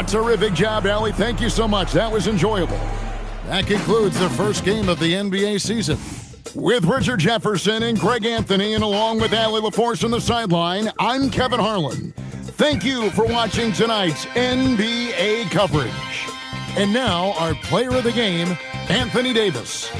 Terrific job, Allie. Thank you so much. That was enjoyable. That concludes the first game of the NBA season. With Richard Jefferson and Greg Anthony, and along with Allie LaForce on the sideline, I'm Kevin Harlan. Thank you for watching tonight's NBA coverage. And now, our player of the game, Anthony Davis.